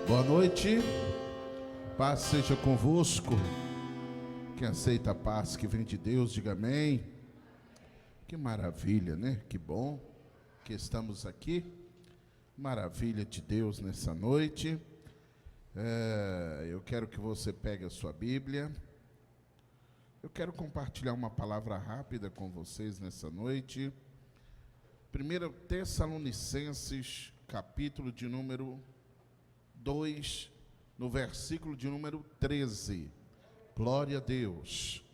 Boa noite, paz seja convosco. Quem aceita a paz que vem de Deus, diga amém. Que maravilha, né? Que bom que estamos aqui. Maravilha de Deus nessa noite. Eu quero que você pegue a sua Bíblia. Eu quero compartilhar uma palavra rápida com vocês nessa noite. 1 Tessalonicenses, capítulo de número 2, no versículo de número 13. Glória a Deus.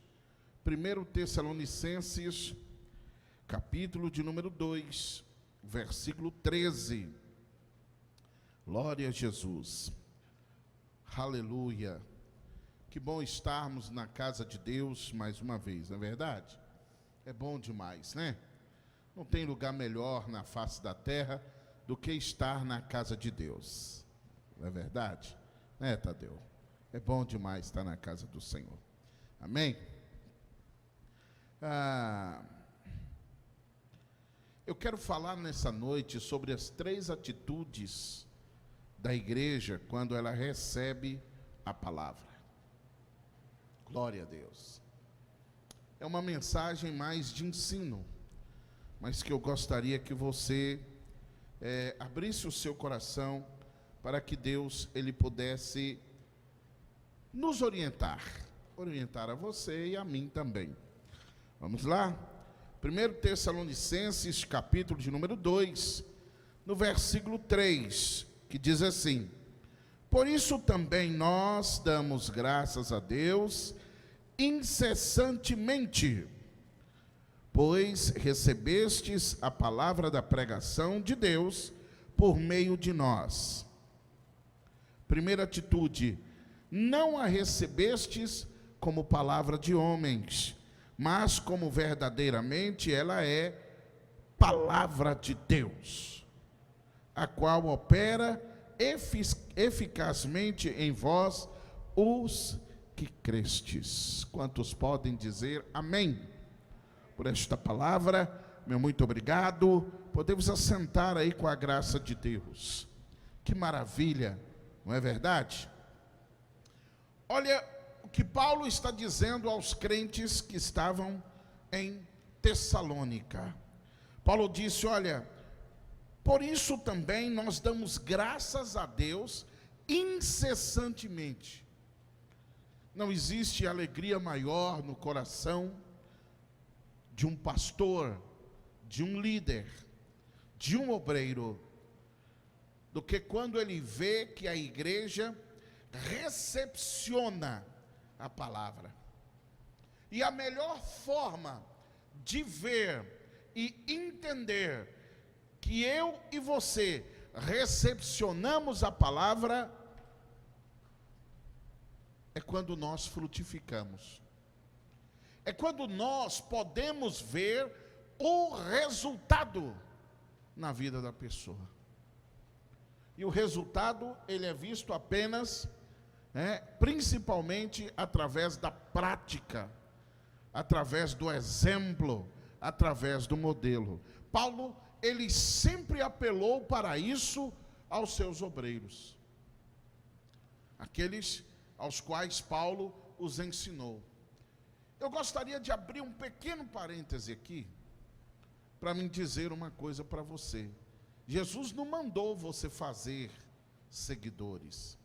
1 Tessalonicenses, capítulo de número 2, versículo 13. Glória a Jesus. Aleluia. Que bom estarmos na casa de Deus mais uma vez, não é verdade? É bom demais, né? Não tem lugar melhor na face da terra do que estar na casa de Deus. Não é verdade? Né, Tadeu? É bom demais estar na casa do Senhor. Amém? Eu quero falar nessa noite sobre as 3 atitudes da igreja quando ela recebe a palavra. Glória a Deus. É uma mensagem mais de ensino, mas que eu gostaria que você abrisse o seu coração para que Deus ele pudesse nos orientar a você e a mim também. Vamos lá? 1 Tessalonicenses, capítulo de número 2, no versículo 3, que diz assim: por isso também nós damos graças a Deus incessantemente, pois recebestes a palavra da pregação de Deus por meio de nós. Primeira atitude: não a recebestes como palavra de homens, mas como verdadeiramente ela é palavra de Deus, a qual opera eficazmente em vós os que crestes. Quantos podem dizer amém por esta palavra? Meu muito obrigado. Podemos assentar aí com a graça de Deus. Que maravilha, não é verdade? Olha o que Paulo está dizendo aos crentes que estavam em Tessalônica. Paulo disse: olha, por isso também nós damos graças a Deus incessantemente. Não existe alegria maior no coração de um pastor, de um líder, de um obreiro, do que quando ele vê que a igreja recepciona a palavra. E a melhor forma de ver e entender que eu e você recepcionamos a palavra é quando nós frutificamos. É quando nós podemos ver o resultado na vida da pessoa. E o resultado, ele é visto apenas, principalmente através da prática, através do exemplo, através do modelo. Paulo, ele sempre apelou para isso aos seus obreiros, aqueles aos quais Paulo os ensinou. Eu gostaria de abrir um pequeno parêntese aqui, para me dizer uma coisa para você. Jesus não mandou você fazer seguidores,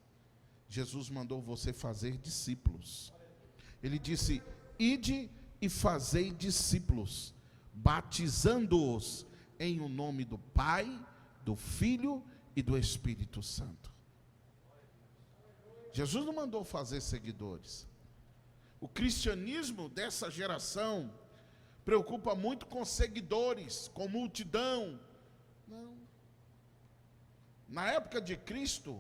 Jesus mandou você fazer discípulos. Ele disse: ide e fazei discípulos, batizando-os em o nome do Pai, do Filho e do Espírito Santo. Jesus não mandou fazer seguidores. O cristianismo dessa geração preocupa muito com seguidores, com multidão. Não. Na época de Cristo,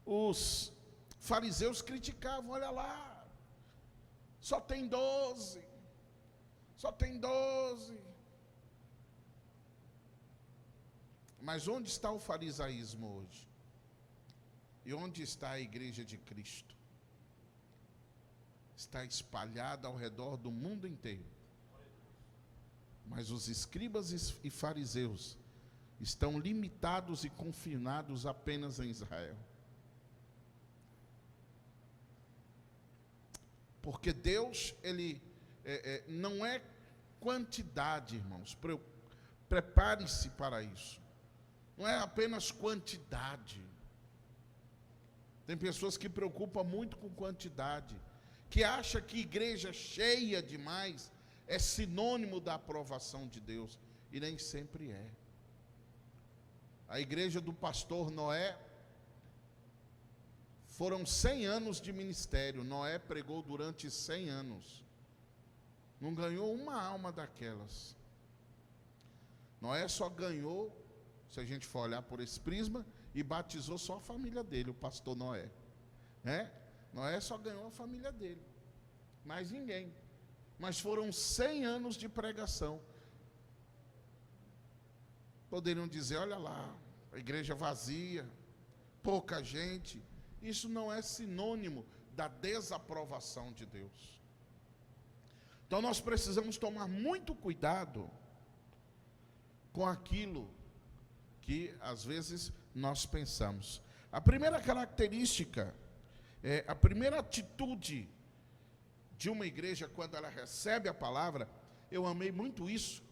os fariseus criticavam: olha lá, só tem 12. Mas onde está o farisaísmo hoje? E onde está a igreja de Cristo? Está espalhada ao redor do mundo inteiro. Mas os escribas e fariseus estão limitados e confinados apenas em Israel. Porque Deus, Ele não é quantidade, irmãos. Prepare-se para isso. Não é apenas quantidade. Tem pessoas que preocupam muito com quantidade, que acham que igreja cheia demais é sinônimo da aprovação de Deus, e nem sempre é. A igreja do pastor Noé, foram 100 anos de ministério. Noé pregou durante 100 anos. Não ganhou uma alma daquelas. Noé só ganhou, se a gente for olhar por esse prisma, e batizou só a família dele, o pastor Noé. Noé só ganhou a família dele, mais ninguém. Mas foram 100 anos de pregação. Poderiam dizer, olha lá, a igreja vazia, pouca gente. Isso não é sinônimo da desaprovação de Deus. Então nós precisamos tomar muito cuidado com aquilo que às vezes nós pensamos. A primeira característica, a primeira atitude de uma igreja quando ela recebe a palavra, eu amei muito isso,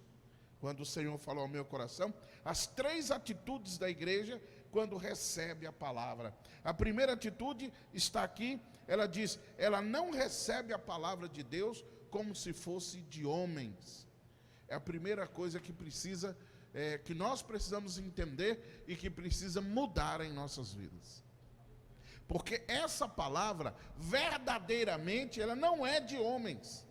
quando o Senhor falou ao meu coração, as 3 atitudes da igreja quando recebe a palavra. A primeira atitude está aqui, ela diz, ela não recebe a palavra de Deus como se fosse de homens. É a primeira coisa que que nós precisamos entender e que precisa mudar em nossas vidas. Porque essa palavra, verdadeiramente, ela não é de homens.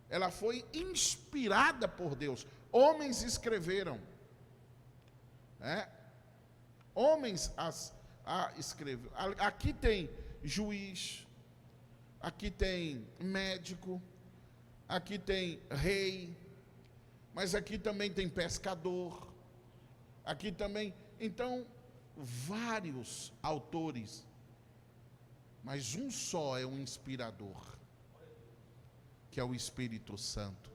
Ela foi inspirada por Deus. Homens escreveram. Homens escreveram. Aqui tem juiz, aqui tem médico, aqui tem rei, mas aqui também tem pescador, aqui também, então, vários autores, mas um só é o inspirador, que é o Espírito Santo.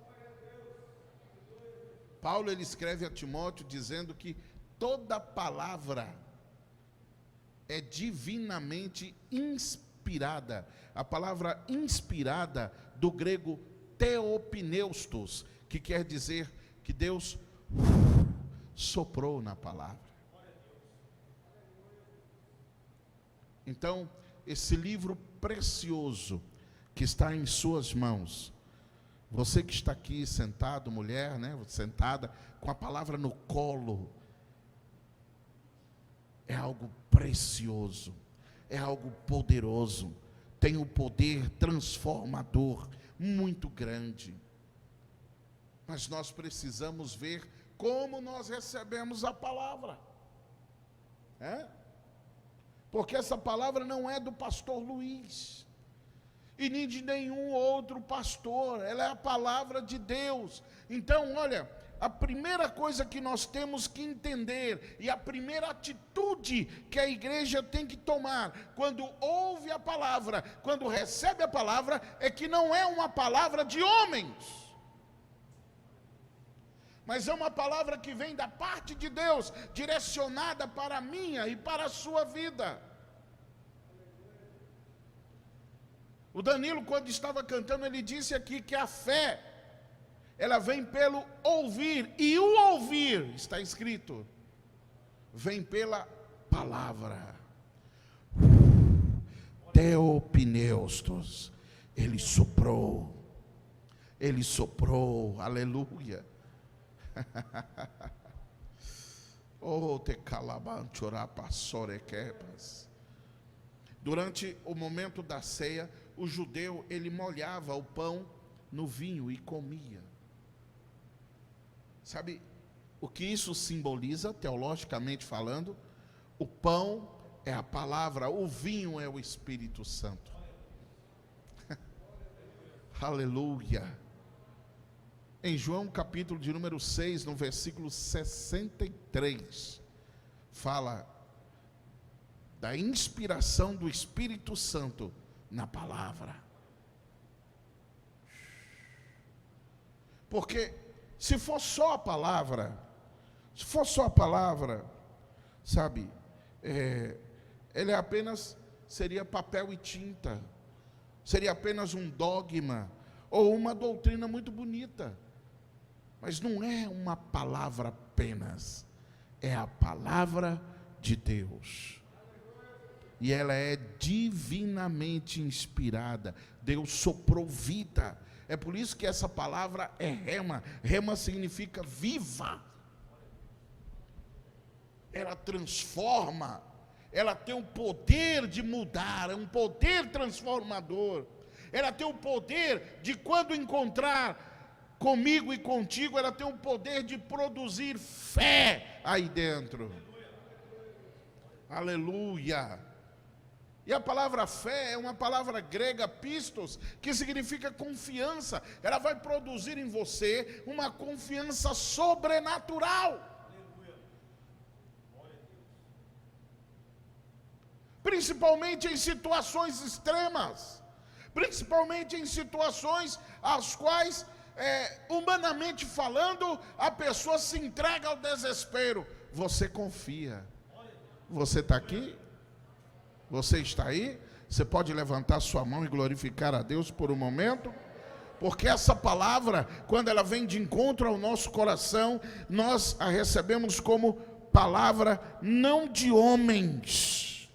Paulo, ele escreve a Timóteo dizendo que toda palavra é divinamente inspirada. A palavra inspirada, do grego theopneustos, que quer dizer que Deus soprou na palavra. Então, esse livro precioso que está em suas mãos, você que está aqui sentado, mulher, sentada, com a palavra no colo, é algo precioso, é algo poderoso, tem um poder transformador muito grande. Mas nós precisamos ver como nós recebemos a palavra. Porque essa palavra não é do pastor Luiz, e nem de nenhum outro pastor, ela é a palavra de Deus. Então, olha, a primeira coisa que nós temos que entender, e a primeira atitude que a igreja tem que tomar, quando ouve a palavra, quando recebe a palavra, é que não é uma palavra de homens, mas é uma palavra que vem da parte de Deus, direcionada para a minha e para a sua vida. O Danilo, quando estava cantando, ele disse aqui que a fé, ela vem pelo ouvir, e o ouvir, está escrito, vem pela palavra. Theopneustos, ele soprou, aleluia. Oh, te calabanchorapasorequepas. Durante o momento da ceia, o judeu, ele molhava o pão no vinho e comia. Sabe o que isso simboliza, teologicamente falando? O pão é a palavra, o vinho é o Espírito Santo. Aleluia. Em João capítulo de número 6, no versículo 63, fala da inspiração do Espírito Santo na palavra. Porque se for só a palavra, Se for só a palavra, sabe, ele seria papel e tinta, seria apenas um dogma, ou uma doutrina muito bonita, mas não é uma palavra apenas, é a palavra de Deus, e ela é divinamente inspirada, Deus soprou vida, é por isso que essa palavra é rema, rema significa viva, ela transforma, ela tem o poder de mudar, é um poder transformador, ela tem o poder de, quando encontrar comigo e contigo, ela tem o poder de produzir fé aí dentro, aleluia. E a palavra fé é uma palavra grega, pistos, que significa confiança, ela vai produzir em você uma confiança sobrenatural, principalmente em situações extremas, principalmente em situações as quais, humanamente falando, a pessoa se entrega ao desespero. Você confia. Você está aqui? Você está aí? Você pode levantar sua mão e glorificar a Deus por um momento? Porque essa palavra, quando ela vem de encontro ao nosso coração, nós a recebemos como palavra não de homens,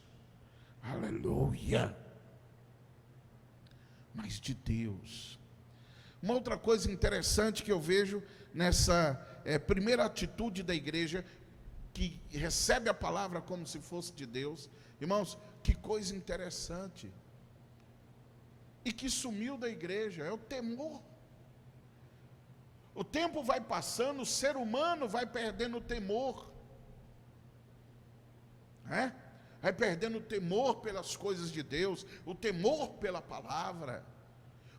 aleluia, mas de Deus. Uma outra coisa interessante que eu vejo nessa primeira atitude da igreja, que recebe a palavra como se fosse de Deus, irmãos, que coisa interessante, e que sumiu da igreja, é o temor. O tempo vai passando, o ser humano vai perdendo o temor, vai perdendo o temor pelas coisas de Deus, o temor pela palavra,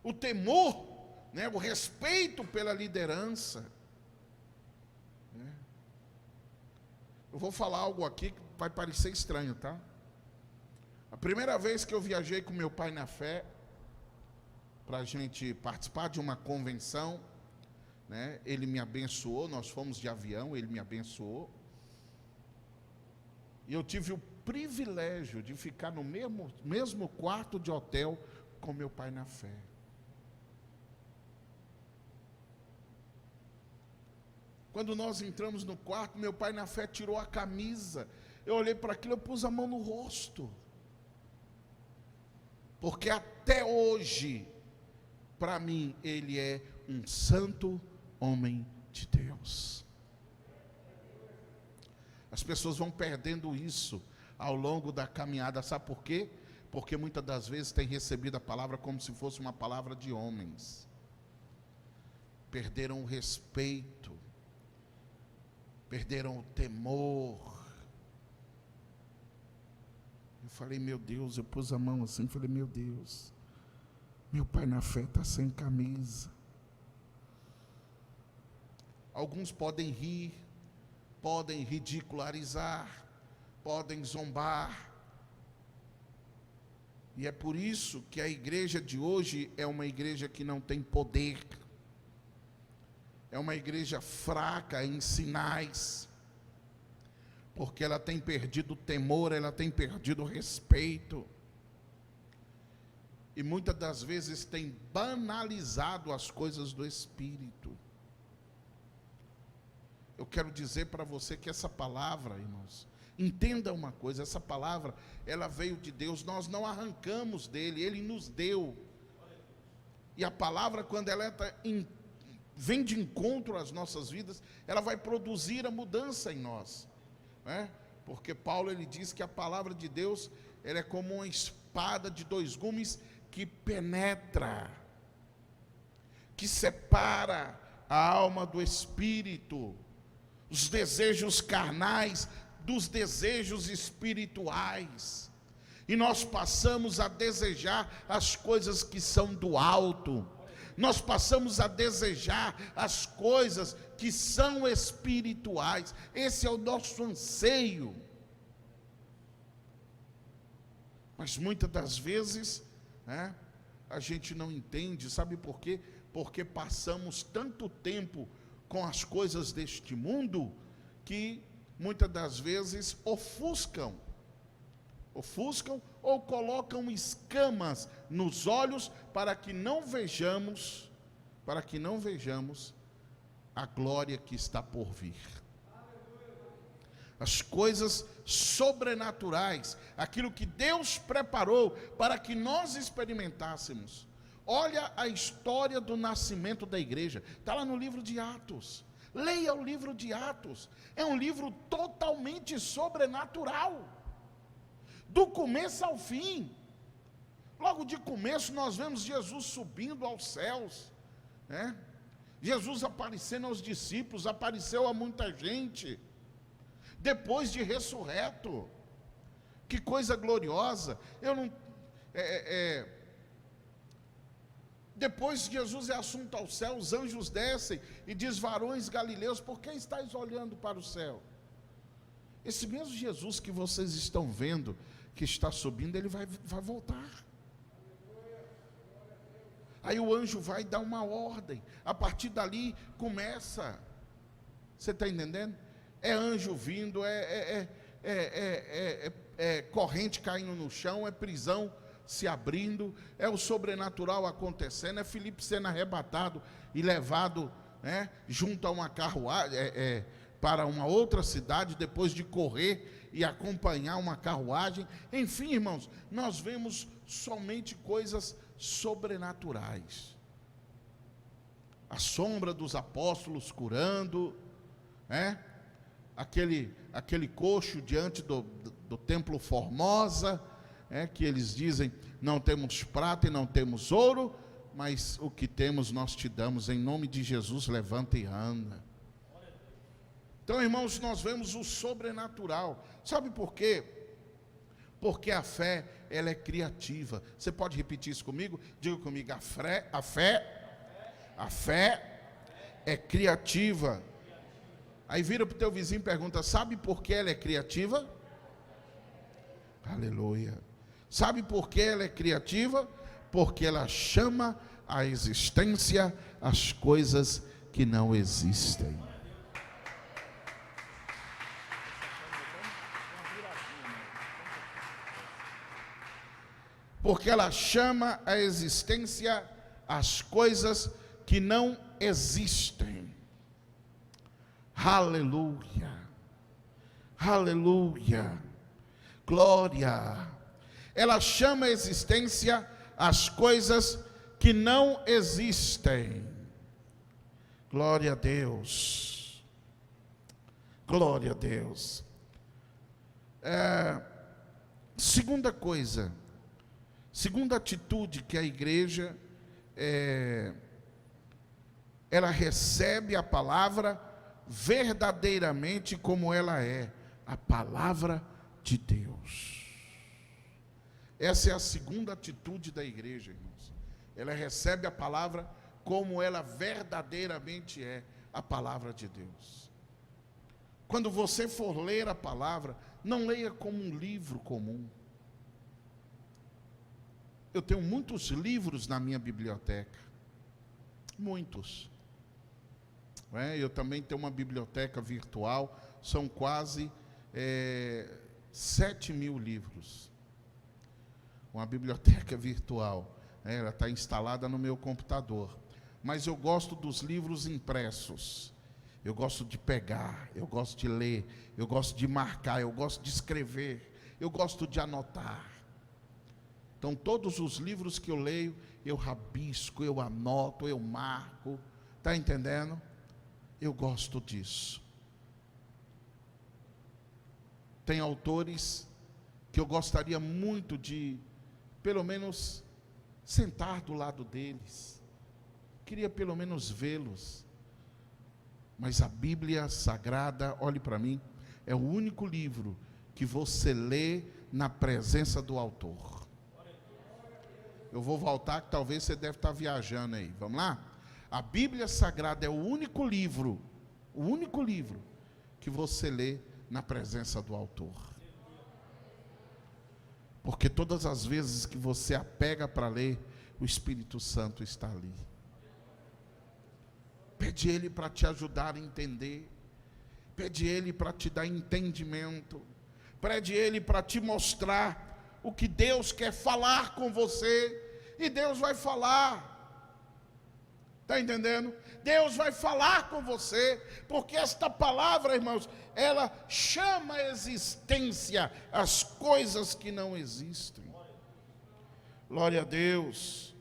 o temor, o respeito pela liderança. Eu vou falar algo aqui que vai parecer estranho, tá? A primeira vez que eu viajei com meu pai na fé, para a gente participar de uma convenção, ele me abençoou, nós fomos de avião, ele me abençoou, e eu tive o privilégio de ficar no mesmo quarto de hotel com meu pai na fé. Quando nós entramos no quarto, meu pai na fé tirou a camisa, eu olhei para aquilo, eu pus a mão no rosto, porque até hoje, para mim, ele é um santo homem de Deus. As pessoas vão perdendo isso ao longo da caminhada, sabe por quê? Porque muitas das vezes têm recebido a palavra como se fosse uma palavra de homens, perderam o respeito, perderam o temor. Eu falei, meu Deus, eu pus a mão assim, falei, meu Deus, meu pai na fé está sem camisa. Alguns podem rir, podem ridicularizar, podem zombar, e é por isso que a igreja de hoje é uma igreja que não tem poder, é uma igreja fraca em sinais, porque ela tem perdido o temor, ela tem perdido o respeito, e muitas das vezes tem banalizado as coisas do Espírito. Eu quero dizer para você que essa palavra, irmãos, entenda uma coisa, essa palavra, ela veio de Deus, nós não arrancamos dele, ele nos deu, e a palavra, quando ela vem de encontro às nossas vidas, ela vai produzir a mudança em nós, porque Paulo, ele diz que a palavra de Deus, ela é como uma espada de dois gumes, que penetra, que separa a alma do espírito, os desejos carnais dos desejos espirituais, e nós passamos a desejar as coisas que são do alto, nós passamos a desejar as coisas que são espirituais. Esse é o nosso anseio, mas muitas das vezes a gente não entende, sabe por quê? Porque passamos tanto tempo com as coisas deste mundo, que muitas das vezes ofuscam ou colocam escamas nos olhos para que não vejamos a glória que está por vir. As coisas sobrenaturais, aquilo que Deus preparou para que nós experimentássemos. Olha a história do nascimento da igreja, está lá no livro de Atos. Leia o livro de Atos, é um livro totalmente sobrenatural, do começo ao fim. Logo de começo nós vemos Jesus subindo aos céus, né? Jesus aparecendo aos discípulos, apareceu a muita gente, depois de ressurreto. Que coisa gloriosa. Depois que Jesus é assunto ao céu, os anjos descem e diz: varões galileus, por que estáis olhando para o céu? Esse mesmo Jesus que vocês estão vendo, que está subindo, ele vai voltar. Aí o anjo vai dar uma ordem, a partir dali começa, você está entendendo? É anjo vindo, corrente caindo no chão, é prisão se abrindo, é o sobrenatural acontecendo, é Filipe sendo arrebatado e levado, né, junto a uma carruagem, para uma outra cidade, depois de correr e acompanhar uma carruagem. Enfim, irmãos, nós vemos somente coisas sobrenaturais. A sombra dos apóstolos curando, né? Aquele coxo diante do templo Formosa, que eles dizem: não temos prata e não temos ouro, mas o que temos nós te damos, em nome de Jesus, levanta e anda. Então, irmãos, nós vemos o sobrenatural. Sabe por quê? Porque a fé, ela é criativa. Você pode repetir isso comigo? Diga comigo: a fé é criativa. Aí vira para o teu vizinho e pergunta: sabe por que ela é criativa? Aleluia. Sabe por que ela é criativa? Porque ela chama à existência as coisas que não existem. Porque ela chama à existência as coisas que não existem. Aleluia, aleluia, glória. Ela chama a existência as coisas que não existem. Glória a Deus, glória a Deus. Segunda coisa, segunda atitude que a igreja, ela recebe a palavra verdadeiramente como ela é, a palavra de Deus. Essa é a segunda atitude da igreja, irmãos. Ela recebe a palavra como ela verdadeiramente é, a palavra de Deus. Quando você for ler a palavra, não leia como um livro comum. Eu tenho muitos livros na minha biblioteca, muitos. Eu também tenho uma biblioteca virtual, são quase 7.000 livros. Uma biblioteca virtual, ela está instalada no meu computador. Mas eu gosto dos livros impressos. Eu gosto de pegar, eu gosto de ler, eu gosto de marcar, eu gosto de escrever, eu gosto de anotar. Então, todos os livros que eu leio, eu rabisco, eu anoto, eu marco. Está entendendo? Eu gosto disso. Tem autores que eu gostaria muito de, pelo menos, sentar do lado deles. Queria pelo menos vê-los. Mas a Bíblia Sagrada, olhe para mim, é o único livro que você lê na presença do autor. Eu vou voltar, que talvez você deve estar viajando aí. Vamos lá? A Bíblia Sagrada é o único livro que você lê na presença do autor. Porque todas as vezes que você apega para ler, o Espírito Santo está ali. Pede Ele para te ajudar a entender. Pede Ele para te dar entendimento. Pede Ele para te mostrar o que Deus quer falar com você. E Deus vai falar. Está entendendo? Deus vai falar com você, porque esta palavra, irmãos, ela chama à existência as coisas que não existem. Glória a Deus.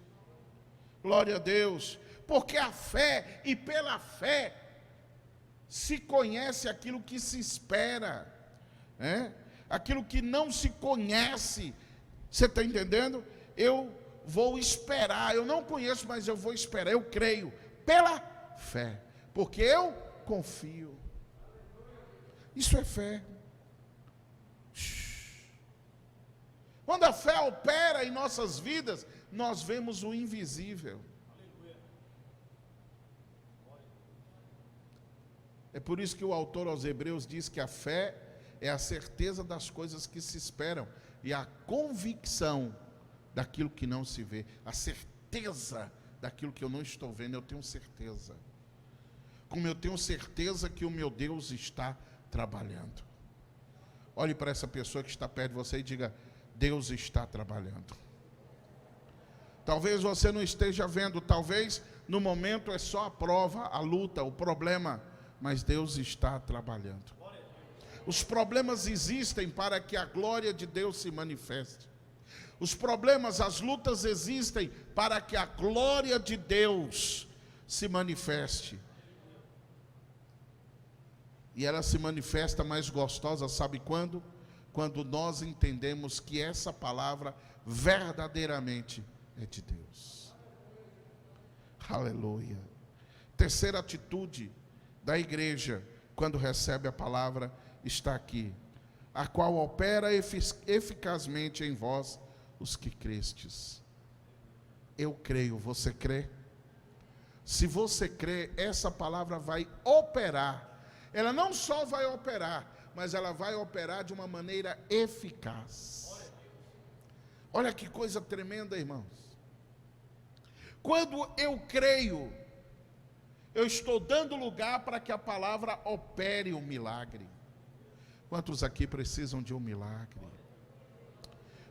Glória a Deus. Porque a fé, e pela fé, se conhece aquilo que se espera, aquilo que não se conhece. Você está entendendo? Eu vou esperar, eu não conheço, mas eu vou esperar, eu creio, pela fé, porque eu confio. Isso é fé. Quando a fé opera em nossas vidas, nós vemos o invisível. É por isso que o autor aos Hebreus diz que a fé é a certeza das coisas que se esperam e a convicção daquilo que não se vê. A certeza daquilo que eu não estou vendo, eu tenho certeza. Como eu tenho certeza que o meu Deus está trabalhando. Olhe para essa pessoa que está perto de você e diga: Deus está trabalhando. Talvez você não esteja vendo, talvez no momento é só a prova, a luta, o problema, mas Deus está trabalhando. Os problemas existem para que a glória de Deus se manifeste. Os problemas, as lutas existem para que a glória de Deus se manifeste. E ela se manifesta mais gostosa, sabe quando? Quando nós entendemos que essa palavra verdadeiramente é de Deus. Aleluia. Terceira atitude da igreja quando recebe a palavra está aqui: a qual opera eficazmente em vós os que crestes. Eu creio, você crê? Se você crê, essa palavra vai operar. Ela não só vai operar, mas ela vai operar de uma maneira eficaz. Olha que coisa tremenda, irmãos. Quando eu creio, eu estou dando lugar para que a palavra opere um milagre. Quantos aqui precisam de um milagre?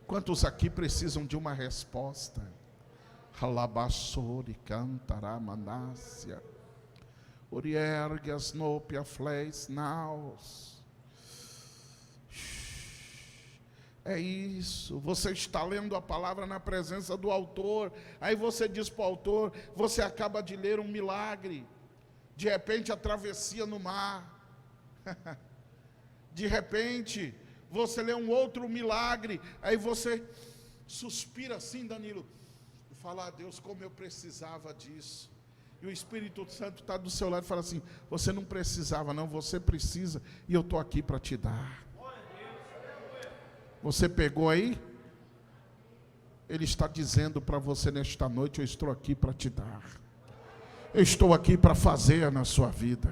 Quantos aqui precisam de uma resposta? Alabassori cantaramanássia. Oriergas nopia fleis naus. É isso, você está lendo a palavra na presença do autor, aí você diz para o autor, você acaba de ler um milagre, de repente a travessia no mar, de repente você lê um outro milagre, aí você suspira assim, Danilo, e fala: ah, Deus, como eu precisava disso. E o Espírito Santo está do seu lado e fala assim: você não precisava não, você precisa, e eu estou aqui para te dar. Você pegou aí? Ele está dizendo para você nesta noite: eu estou aqui para te dar. Eu estou aqui para fazer na sua vida.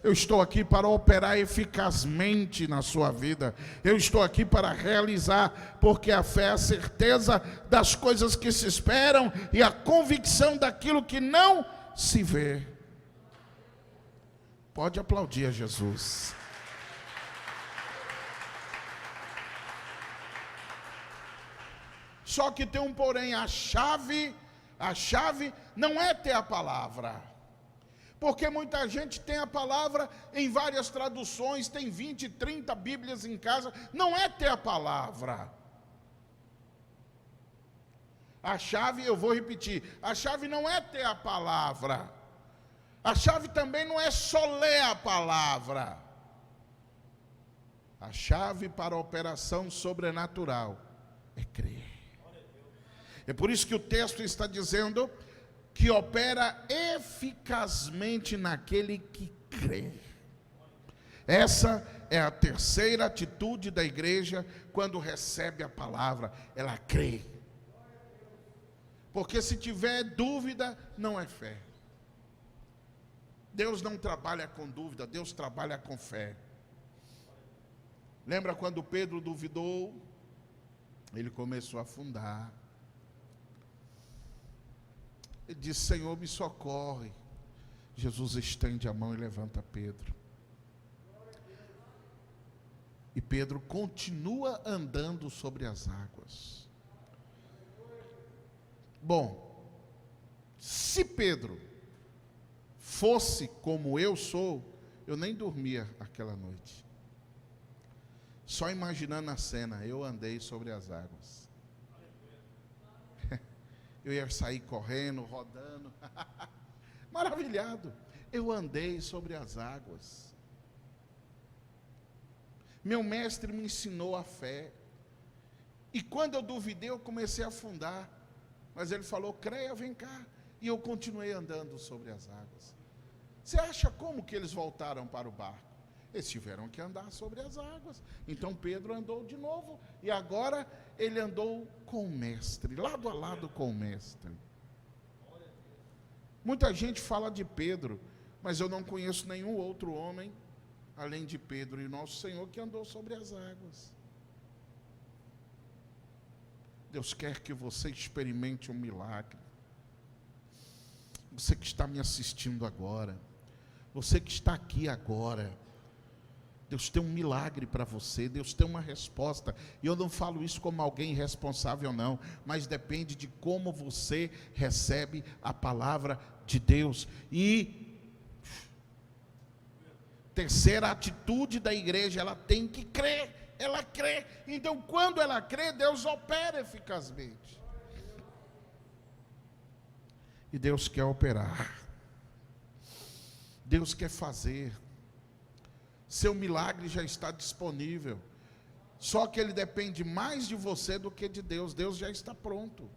Eu estou aqui para operar eficazmente na sua vida. Eu estou aqui para realizar, porque a fé é a certeza das coisas que se esperam e a convicção daquilo que não se vê. Pode aplaudir a Jesus. Só que tem um porém, a chave não é ter a palavra. Porque muita gente tem a palavra em várias traduções, tem 20, 30 Bíblias em casa, não é ter a palavra. A chave, eu vou repetir, a chave não é ter a palavra. A chave também não é só ler a palavra. A chave para a operação sobrenatural é crer. É por isso que o texto está dizendo que opera eficazmente naquele que crê. Essa é a terceira atitude da igreja quando recebe a palavra, ela crê. Porque se tiver dúvida, não é fé. Deus não trabalha com dúvida, Deus trabalha com fé. Lembra quando Pedro duvidou? Ele começou a afundar. Ele disse: Senhor, me socorre. Jesus estende a mão e levanta Pedro. E Pedro continua andando sobre as águas. Bom, se Pedro fosse como eu sou, eu nem dormia aquela noite. Só imaginando a cena, eu andei sobre as águas. Eu ia sair correndo, rodando, maravilhado. Eu andei sobre as águas. Meu mestre me ensinou a fé. E quando eu duvidei, eu comecei a afundar. Mas ele falou, creia, vem cá. E eu continuei andando sobre as águas. Você acha como que eles voltaram para o barco? Eles tiveram que andar sobre as águas. Então Pedro andou de novo. E agora ele andou com o mestre, lado a lado com o mestre. Muita gente fala de Pedro, mas eu não conheço nenhum outro homem, além de Pedro e nosso Senhor, que andou sobre as águas. Deus quer que você experimente um milagre. Você que está me assistindo agora, você que está aqui agora, Deus tem um milagre para você, Deus tem uma resposta. E eu não falo isso como alguém irresponsável não, mas depende de como você recebe a palavra de Deus. E terceira atitude da igreja, ela tem que crer, ela crê. Então quando ela crê, Deus opera eficazmente. E Deus quer operar, Deus quer fazer. Seu milagre já está disponível, só que ele depende mais de você do que de Deus. Deus já está pronto,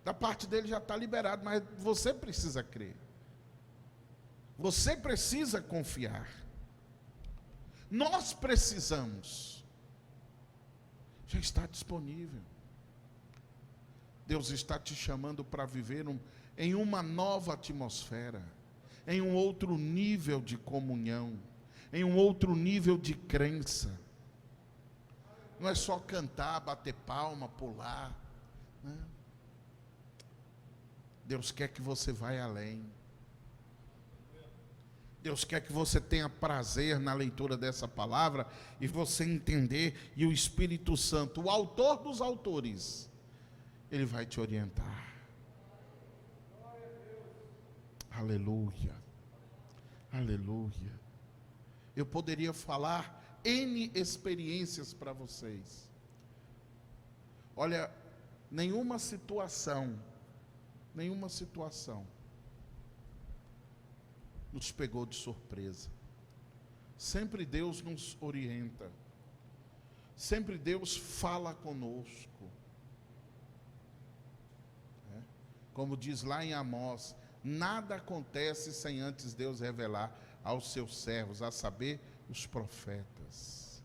da parte dele já está liberado, mas você precisa crer, você precisa confiar, nós precisamos, já está disponível. Deus está te chamando para viver em uma nova atmosfera, em um outro nível de comunhão, em um outro nível de crença. Não é só cantar, bater palma, pular, né? Deus quer que você vá além. Deus quer que você tenha prazer na leitura dessa palavra e você entender, e o Espírito Santo, o autor dos autores, ele vai te orientar. Aleluia, aleluia. Eu poderia falar N experiências para vocês. Olha, nenhuma situação nos pegou de surpresa. Sempre Deus nos orienta, sempre Deus fala conosco. Como diz lá em Amós, nada acontece sem antes Deus revelar aos seus servos, a saber, os profetas.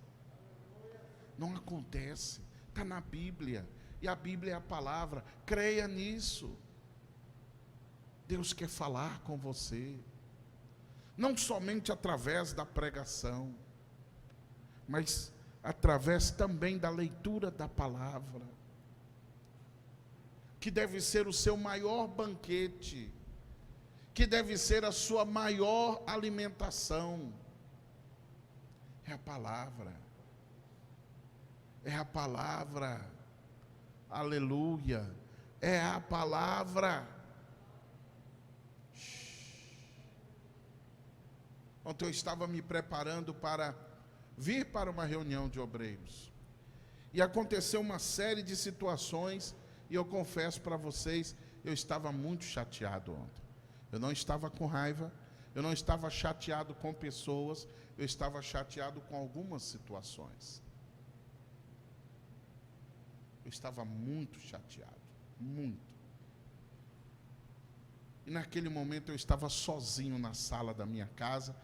Não acontece, está na Bíblia, e a Bíblia é a palavra, creia nisso. Deus quer falar com você, não somente através da pregação, mas através também da leitura da palavra, que deve ser o seu maior banquete, que deve ser a sua maior alimentação. É a palavra, aleluia, é a palavra. Ontem eu estava me preparando para vir para uma reunião de obreiros, e aconteceu uma série de situações, e eu confesso para vocês, eu estava muito chateado ontem. Eu não estava com raiva, eu não estava chateado com pessoas, eu estava chateado com algumas situações. Eu estava muito chateado, muito. E naquele momento eu estava sozinho na sala da minha casa,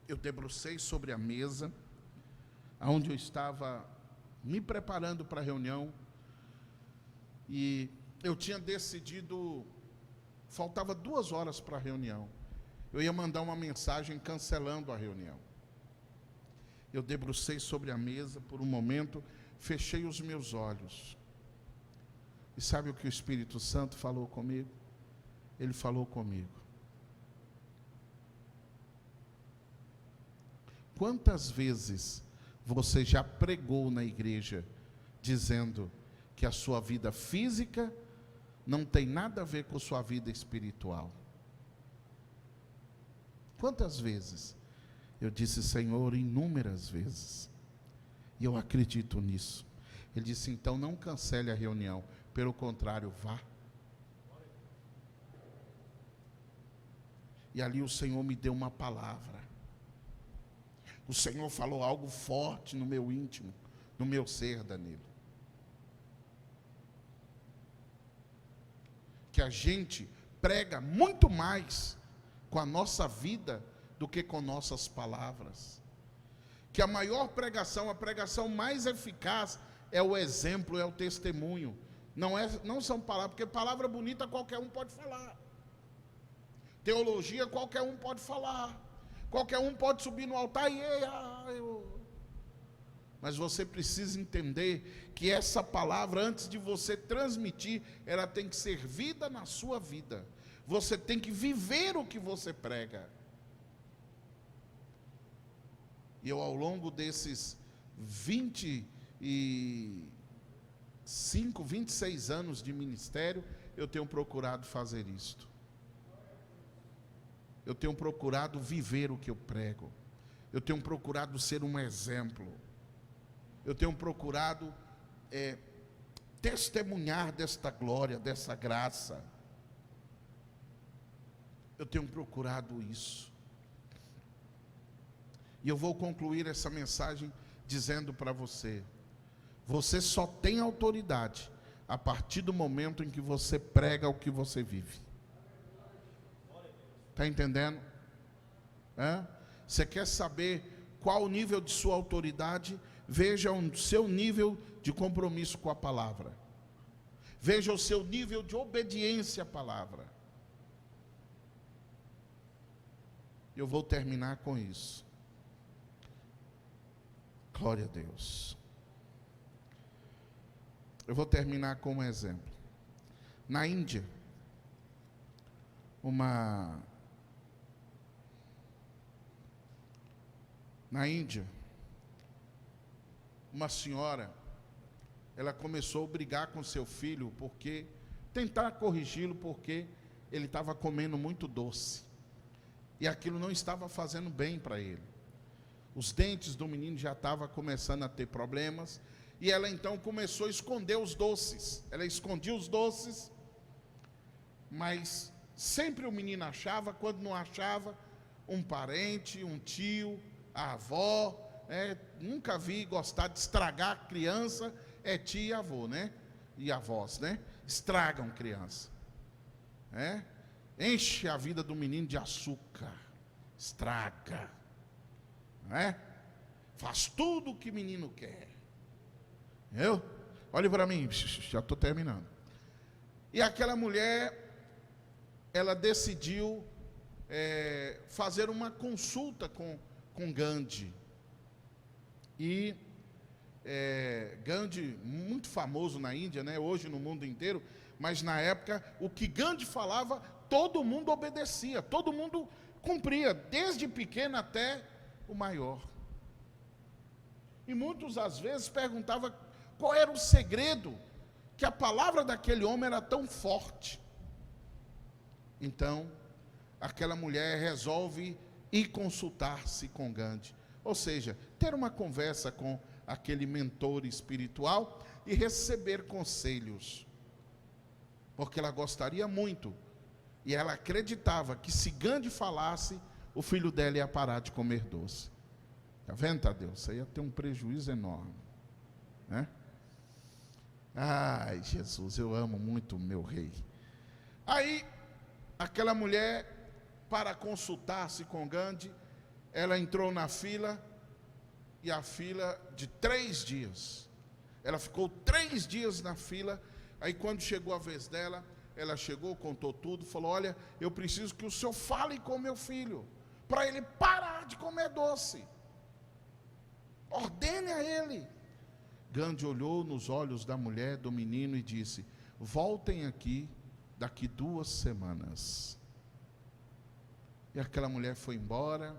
eu debrucei sobre a mesa, onde eu estava me preparando para a reunião, e eu tinha decidido, faltava 2 horas para a reunião, eu ia mandar uma mensagem cancelando a reunião. Eu debrucei sobre a mesa por um momento, fechei os meus olhos, e sabe o que o Espírito Santo falou comigo? Ele falou comigo: quantas vezes você já pregou na igreja dizendo que a sua vida física não tem nada a ver com a sua vida espiritual? Quantas vezes? Eu disse, Senhor, inúmeras vezes. E eu acredito nisso. Ele disse, então não cancele a reunião. Pelo contrário, vá. E ali o Senhor me deu uma palavra. O Senhor falou algo forte no meu íntimo, no meu ser, Danilo. Que a gente prega muito mais com a nossa vida do que com nossas palavras. Que a maior pregação, a pregação mais eficaz é o exemplo, é o testemunho. Não são palavras, porque palavra bonita qualquer um pode falar. Teologia qualquer um pode falar. Qualquer um pode subir no altar e Mas você precisa entender que essa palavra, antes de você transmitir, ela tem que ser vida na sua vida. Você tem que viver o que você prega. E eu, ao longo desses 26 anos de ministério, eu tenho procurado fazer isto. Eu tenho procurado viver o que eu prego. Eu tenho procurado ser um exemplo. Eu tenho procurado testemunhar desta glória, dessa graça. Eu tenho procurado isso. E eu vou concluir essa mensagem dizendo para você: você só tem autoridade a partir do momento em que você prega o que você vive. Está entendendo? Você quer saber qual o nível de sua autoridade? Veja o seu nível de compromisso com a palavra. Veja o seu nível de obediência à palavra. Eu vou terminar com isso. Glória a Deus. Eu vou terminar com um exemplo. Na Índia, uma senhora, ela começou a brigar com seu filho, tentar corrigi-lo, porque ele estava comendo muito doce, e aquilo não estava fazendo bem para ele. Os dentes do menino já estavam começando a ter problemas, e ela então começou a esconder os doces. Ela escondia os doces, mas sempre o menino achava. Quando não achava, um parente, um tio, a avó, nunca vi gostar de estragar a criança, tia e avô, né? E avós, né? Estragam criança, enche a vida do menino de açúcar, estraga, faz tudo o que o menino quer. Olhe para mim, já estou terminando. E aquela mulher, ela decidiu fazer uma consulta com Gandhi. E Gandhi, muito famoso na Índia, né? Hoje no mundo inteiro, mas na época, o que Gandhi falava, todo mundo obedecia, todo mundo cumpria, desde pequeno até o maior. E muitos às vezes perguntavam qual era o segredo, que a palavra daquele homem era tão forte. Então, aquela mulher resolve ir consultar-se com Gandhi. Ou seja, ter uma conversa com aquele mentor espiritual e receber conselhos. Porque ela gostaria muito, e ela acreditava que se Gandhi falasse, o filho dela ia parar de comer doce. Está vendo, Tadeu? Isso aí ia ter um prejuízo enorme, né? Ai, Jesus, eu amo muito o meu rei. Aí, aquela mulher, para consultar-se com Gandhi, ela entrou na fila, e a fila de 3 dias. Ela ficou 3 dias na fila. Aí quando chegou a vez dela, ela chegou, contou tudo, falou: olha, eu preciso que o senhor fale com meu filho, para ele parar de comer doce. Ordene a ele. Gandhi olhou nos olhos da mulher, do menino, e disse: voltem aqui daqui 2 semanas. E aquela mulher foi embora.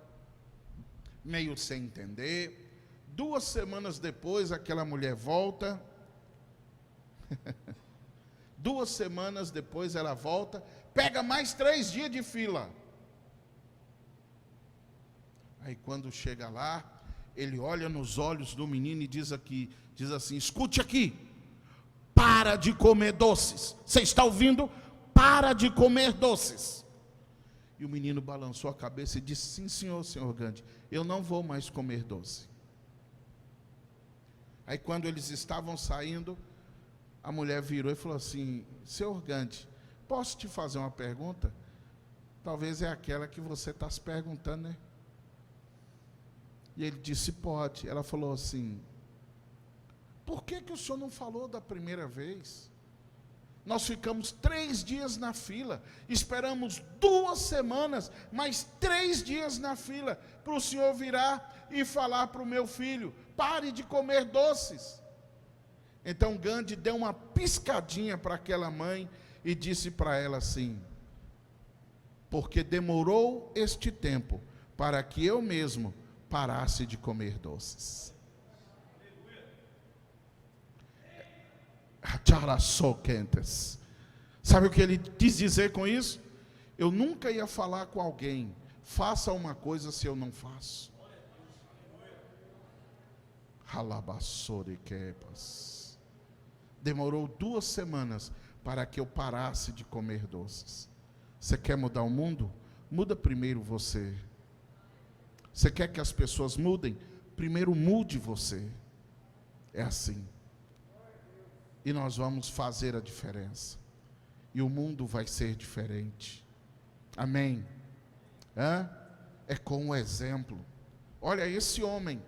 meio sem entender. 2 semanas depois, aquela mulher volta. 2 semanas depois ela volta, pega mais 3 dias de fila. Aí quando chega lá, ele olha nos olhos do menino e diz assim: escute aqui, para de comer doces. Você está ouvindo? Para de comer doces. E o menino balançou a cabeça e disse: sim, senhor Gandhi, eu não vou mais comer doce. Aí quando eles estavam saindo, a mulher virou e falou assim: senhor Gandhi, posso te fazer uma pergunta? Talvez é aquela que você está se perguntando, né? E ele disse: pode. Ela falou assim: por que o senhor não falou da primeira vez? Nós ficamos 3 dias na fila, esperamos 2 semanas, mais 3 dias na fila, para o senhor virar e falar para o meu filho: pare de comer doces. Então Gandhi deu uma piscadinha para aquela mãe e disse para ela assim: porque demorou este tempo para que eu mesmo parasse de comer doces. Sabe o que ele quis dizer com isso? Eu nunca ia falar com alguém: faça uma coisa se eu não faço. Demorou 2 semanas para que eu parasse de comer doces. Você quer mudar o mundo? Muda primeiro você. Você quer que as pessoas mudem? Primeiro mude você. É assim. E nós vamos fazer a diferença. E o mundo vai ser diferente. Amém? É com o exemplo. Olha esse homem.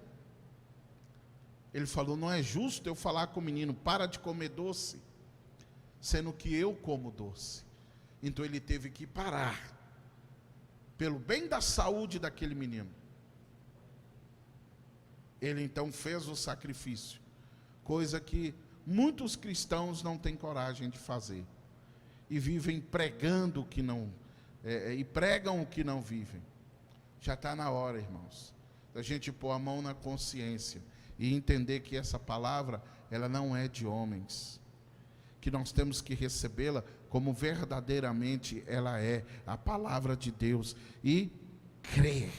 Ele falou: não é justo eu falar com o menino: para de comer doce, sendo que eu como doce. Então ele teve que parar, pelo bem da saúde daquele menino. Ele então fez o sacrifício, coisa que muitos cristãos não têm coragem de fazer, e vivem pregando o que não, e pregam o que não vivem. Já está na hora, irmãos, da gente pôr a mão na consciência e entender que essa palavra, ela não é de homens, que nós temos que recebê-la como verdadeiramente ela é, a palavra de Deus, e crer,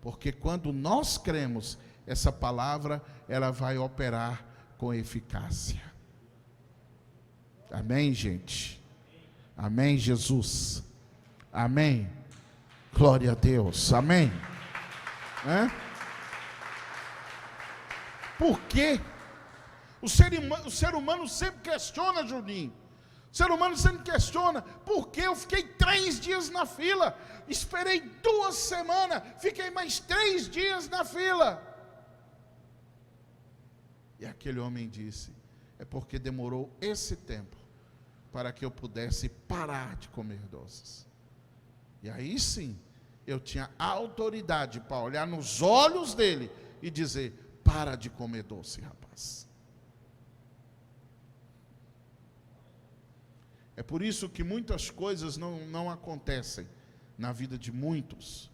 porque quando nós cremos, essa palavra, ela vai operar com eficácia. Amém, gente? Amém, Jesus? Amém? Glória a Deus, amém? Por quê? O ser humano sempre questiona, Juninho. O ser humano sempre questiona: por que eu fiquei 3 dias na fila? Esperei 2 semanas, fiquei mais 3 dias na fila. E aquele homem disse: é porque demorou esse tempo para que eu pudesse parar de comer doces. E aí sim, eu tinha autoridade para olhar nos olhos dele e dizer: para de comer doce, rapaz. É por isso que muitas coisas não acontecem na vida de muitos.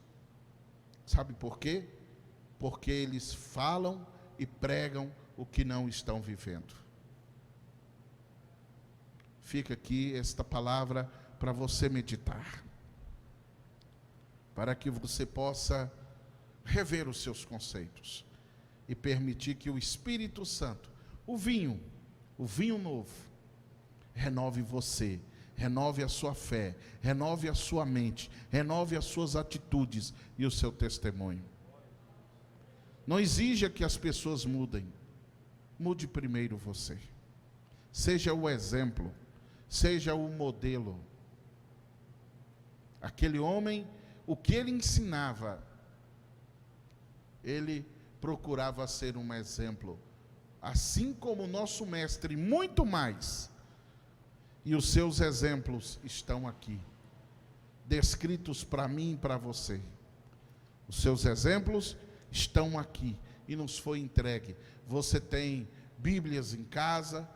Sabe por quê? Porque eles falam e pregam o que não estão vivendo. Fica aqui esta palavra para você meditar, para que você possa rever os seus conceitos e permitir que o Espírito Santo, o vinho novo, renove você, renove a sua fé, renove a sua mente, renove as suas atitudes e o seu testemunho. Não exija que as pessoas mudem, mude primeiro você. Seja o exemplo, seja o modelo. Aquele homem, o que ele ensinava, ele procurava ser um exemplo, assim como o nosso mestre, muito mais. E os seus exemplos estão aqui, descritos para mim e para você. Os seus exemplos estão aqui e nos foi entregue. Você tem Bíblias em casa,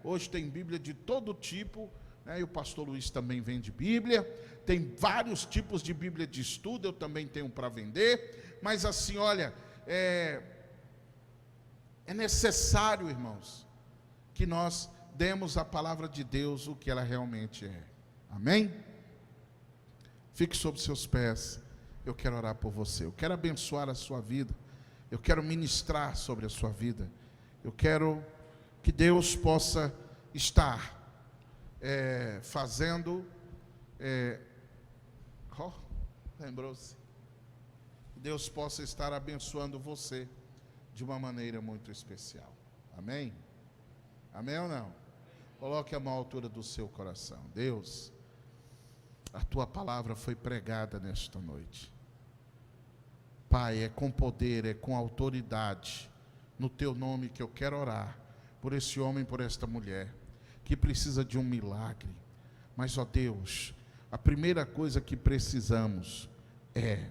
hoje tem Bíblia de todo tipo, e o pastor Luiz também vende Bíblia. Tem vários tipos de Bíblia de estudo, eu também tenho para vender. Mas assim, olha, é necessário, irmãos, que nós demos à palavra de Deus o que ela realmente é. Amém? Fique sobre seus pés. Eu quero orar por você. Eu quero abençoar a sua vida. Eu quero ministrar sobre a sua vida. Eu quero que Deus possa estar fazendo. Lembrou-se? Deus possa estar abençoando você de uma maneira muito especial. Amém? Amém ou não? Coloque a mão à altura do seu coração. Deus, a tua palavra foi pregada nesta noite. Pai, é com poder, é com autoridade, no teu nome que eu quero orar, por esse homem, por esta mulher, que precisa de um milagre. Mas, ó Deus, a primeira coisa que precisamos é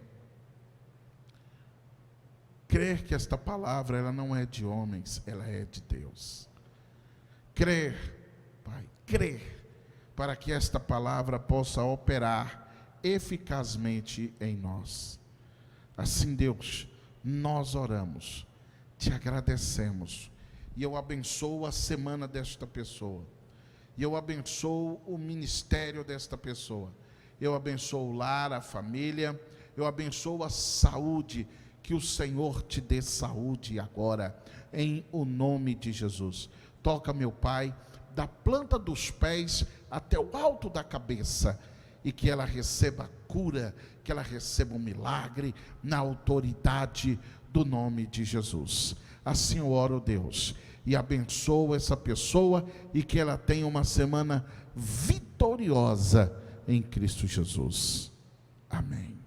crer que esta palavra, ela não é de homens, ela é de Deus. Crer, Pai, crer, para que esta palavra possa operar eficazmente em nós. Assim, Deus, nós oramos, te agradecemos, e eu abençoo a semana desta pessoa, e eu abençoo o ministério desta pessoa, eu abençoo o lar, a família, eu abençoo a saúde, que o Senhor te dê saúde agora, em o nome de Jesus. Toca, meu Pai, da planta dos pés até o alto da cabeça, e que ela receba cura, que ela receba um milagre, na autoridade do nome de Jesus. Assim eu oro, Deus, e abençoo essa pessoa, e que ela tenha uma semana vitoriosa em Cristo Jesus. Amém.